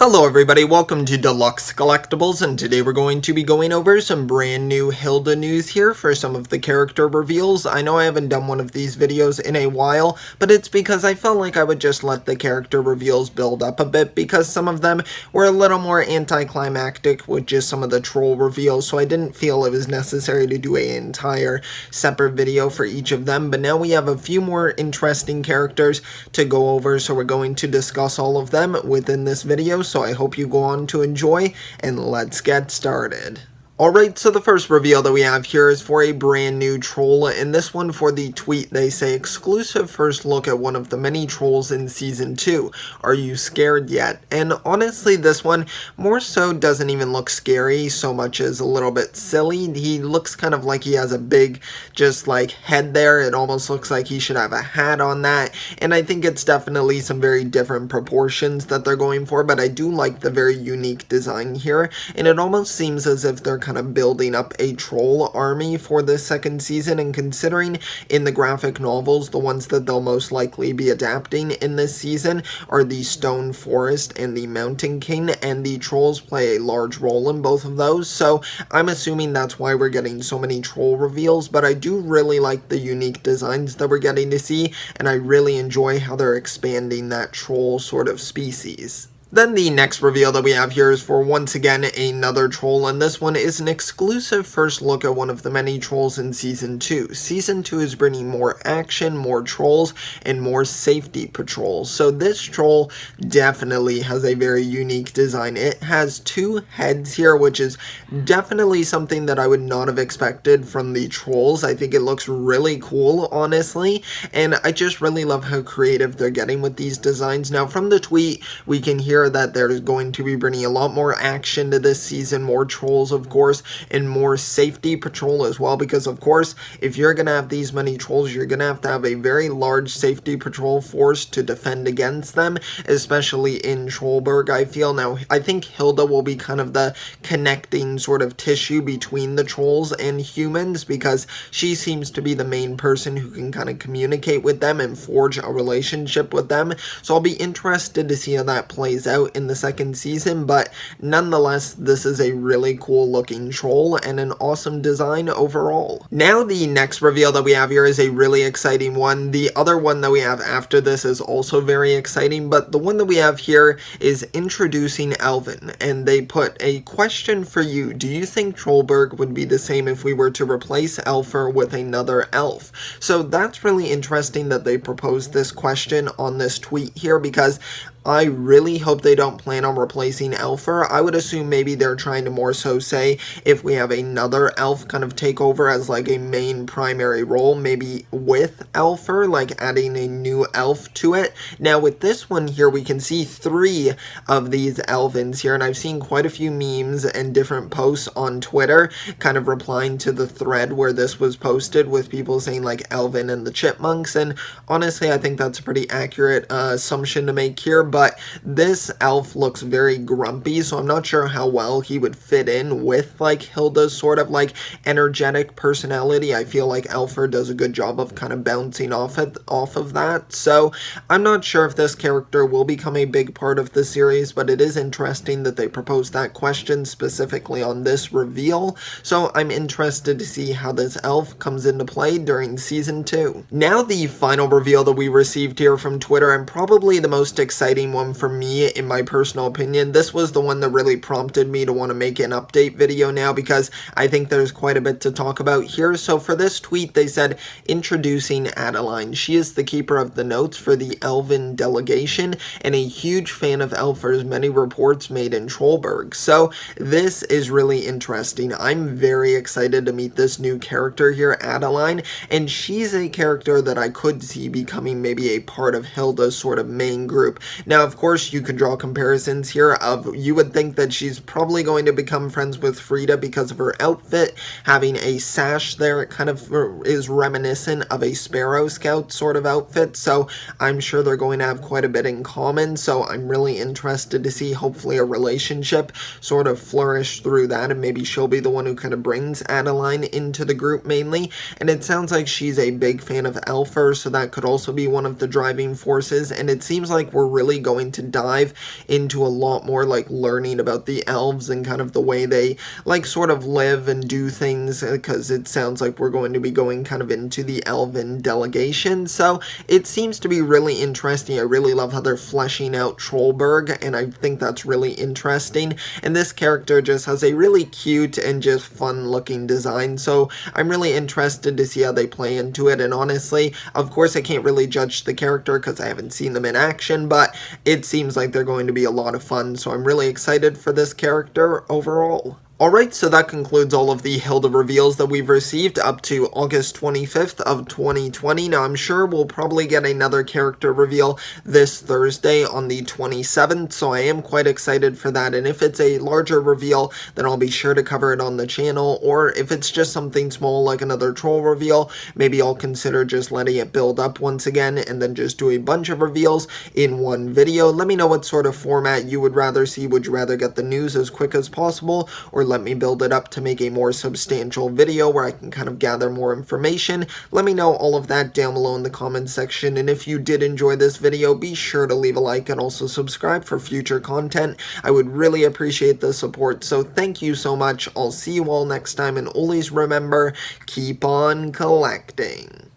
Hello everybody, welcome to Deluxe Collectibles, and today we're going to be going over some brand new Hilda news here for some of the character reveals. I know I haven't done one of these videos in a while, but it's because I felt like I would just let the character reveals build up a bit, because some of them were a little more anticlimactic with just some of the troll reveals, so I didn't feel it was necessary to do an entire separate video for each of them. But now we have a few more interesting characters to go over, so we're going to discuss all of them within this video. So I hope you go on to enjoy, and let's get started. Alright, so the first reveal that we have here is for a brand new troll, and this one for the tweet they say, exclusive first look at one of the many trolls in Season 2. Are you scared yet? And honestly, this one more so doesn't even look scary so much as a little bit silly. He looks kind of like he has a big, just like, head there. It almost looks like he should have a hat on that, and I think it's definitely some very different proportions that they're going for, but I do like the very unique design here, and it almost seems as if they're kind of building up a troll army for this second season, and considering in the graphic novels the ones that they'll most likely be adapting in this season are the Stone Forest and the Mountain King, and the trolls play a large role in both of those, so I'm assuming that's why we're getting so many troll reveals. But I do really like the unique designs that we're getting to see, and I really enjoy how they're expanding that troll sort of species. Then the next reveal that we have here is for, once again, another troll, and this one is an exclusive first look at one of the many trolls in Season 2. Season 2 is bringing more action, more trolls, and more safety patrols. So this troll definitely has a very unique design. It has two heads here, which is definitely something that I would not have expected from the trolls. I think it looks really cool, honestly, and I just really love how creative they're getting with these designs. Now, from the tweet, we can hear that there's going to be bringing a lot more action to this season, more trolls of course, and more safety patrol as well, because of course if you're gonna have these many trolls, you're gonna have a very large safety patrol force to defend against them, especially in Trollberg, I feel. Now I think Hilda will be kind of the connecting sort of tissue between the trolls and humans, because she seems to be the main person who can kind of communicate with them and forge a relationship with them, so I'll be interested to see how that plays out in the second season. But nonetheless, this is a really cool looking troll and an awesome design overall. Now the next reveal that we have here is a really exciting one. The other one that we have after this is also very exciting, but the one that we have here is introducing Elven, and they put a question for you. Do you think Trollberg would be the same if we were to replace Elfer with another elf? So that's really interesting that they proposed this question on this tweet here, because I really hope they don't plan on replacing Elfer. I would assume maybe they're trying to more so say if we have another elf kind of take over as like a main primary role, maybe with Elfer, like adding a new elf to it. Now with this one here, we can see 3 of these Elvens here, and I've seen quite a few memes and different posts on Twitter kind of replying to the thread where this was posted, with people saying like Elven and the Chipmunks, and honestly I think that's a pretty accurate assumption to make here. But this elf looks very grumpy, so I'm not sure how well he would fit in with like Hilda's sort of like energetic personality. I feel like Elfer does a good job of kind of bouncing off of that, so I'm not sure if this character will become a big part of the series, but it is interesting that they proposed that question specifically on this reveal, so I'm interested to see how this elf comes into play during Season 2. Now the final reveal that we received here from Twitter, and probably the most exciting one for me in my personal opinion. This was the one that really prompted me to want to make an update video now, because I think there's quite a bit to talk about here. So for this tweet, they said, introducing Adeline. She is the keeper of the notes for the Elven delegation and a huge fan of Elfer's many reports made in Trollberg. So this is really interesting. I'm very excited to meet this new character here, Adeline, and she's a character that I could see becoming maybe a part of Hilda's sort of main group. Now, of course, you could draw comparisons here of, you would think that she's probably going to become friends with Frida because of her outfit, having a sash there. It kind of is reminiscent of a Sparrow Scout sort of outfit, so I'm sure they're going to have quite a bit in common, so I'm really interested to see hopefully a relationship sort of flourish through that, and maybe she'll be the one who kind of brings Adeline into the group mainly. And it sounds like she's a big fan of Elfer, so that could also be one of the driving forces, and it seems like we're really going to dive into a lot more like learning about the elves and kind of the way they like sort of live and do things, because it sounds like we're going to be going kind of into the elven delegation. So it seems to be really interesting. I really love how they're fleshing out Trollberg, and I think that's really interesting. And this character just has a really cute and just fun looking design, so I'm really interested to see how they play into it. And honestly, of course, I can't really judge the character because I haven't seen them in action, but it seems like they're going to be a lot of fun, so I'm really excited for this character overall. Alright, so that concludes all of the Hilda reveals that we've received up to August 25th of 2020. Now, I'm sure we'll probably get another character reveal this Thursday on the 27th, so I am quite excited for that. And if it's a larger reveal, then I'll be sure to cover it on the channel. Or if it's just something small like another troll reveal, maybe I'll consider just letting it build up once again and then just do a bunch of reveals in one video. Let me know what sort of format you would rather see. Would you rather get the news as quick as possible, or let me build it up to make a more substantial video where I can kind of gather more information? Let me know all of that down below in the comments section, and if you did enjoy this video, be sure to leave a like and also subscribe for future content. I would really appreciate the support, so thank you so much. I'll see you all next time, and always remember, keep on collecting.